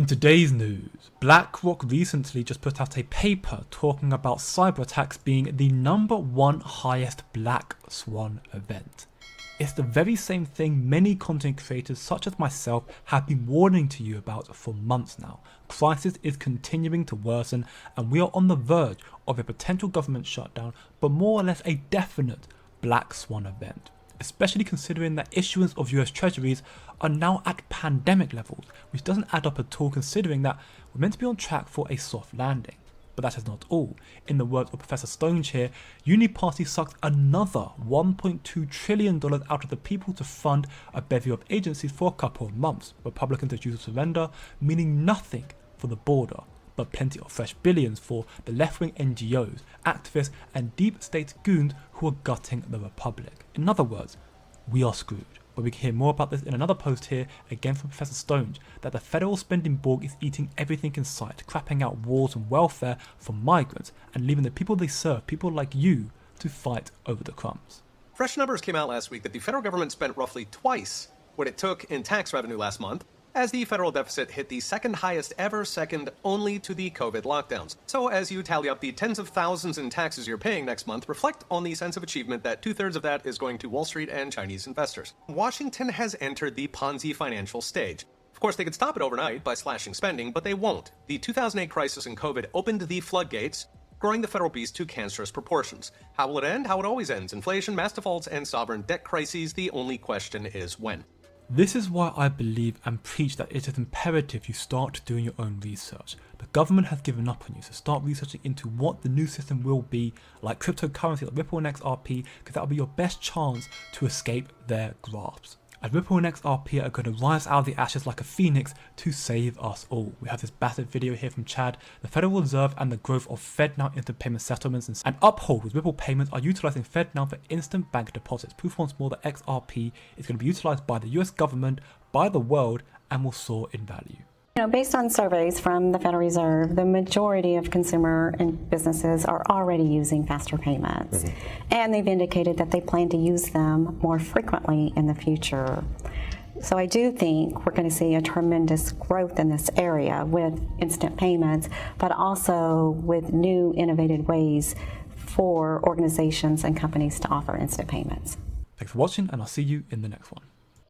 In today's news, Blackrock recently just put out a paper talking about cyber attacks being the #1 highest Black Swan event. It's the very same thing many content creators such as myself have been warning to you about for months now. Crisis is continuing to worsen and we are on the verge of a potential government shutdown, but more or less a definite Black Swan event. Especially considering that issuance of US treasuries are now at pandemic levels, which doesn't add up at all considering that we're meant to be on track for a soft landing. But that is not all. In the words of Professor Stones here, Uni Party sucked another $1.2 trillion out of the people to fund a bevy of agencies for a couple of months. Republicans refused to surrender, meaning nothing for the border, but plenty of fresh billions for the left-wing NGOs, activists and deep state goons who are gutting the republic. In other words, we are screwed. But we can hear more about this in another post here, again from Professor Stones, that the federal spending borg is eating everything in sight, crapping out wars and welfare for migrants and leaving the people they serve, people like you, to fight over the crumbs. Fresh numbers came out last week that the federal government spent roughly twice what it took in tax revenue last month, as the federal deficit hit the second highest ever, second only to the COVID lockdowns. So as you tally up the tens of thousands in taxes you're paying next month, reflect on the sense of achievement that 2/3 of that is going to Wall Street and Chinese investors. Washington has entered the Ponzi financial stage. Of course, they could stop it overnight by slashing spending, but they won't. The 2008 crisis and COVID opened the floodgates, growing the federal beast to cancerous proportions. How will it end? How it always ends. Inflation, mass defaults, and sovereign debt crises. The only question is when. This is why I believe and preach that it is imperative you start doing your own research. The government has given up on you, so start researching into what the new system will be, like cryptocurrency like Ripple and XRP, because that will be your best chance to escape their grasp. As Ripple and XRP are going to rise out of the ashes like a phoenix to save us all. We have this battered video here from Chad. The Federal Reserve and the growth of FedNow instant payment settlements and Uphold with Ripple payments are utilizing FedNow for instant bank deposits. Proof once more that XRP is going to be utilized by the US government, by the world, and will soar in value. Based on surveys from the Federal Reserve, the majority of consumer and businesses are already using faster payments. And they've indicated that they plan to use them more frequently in the future. So I do think we're going to see a tremendous growth in this area with instant payments, but also with new innovative ways for organizations and companies to offer instant payments. Thanks for watching, and I'll see you in the next one.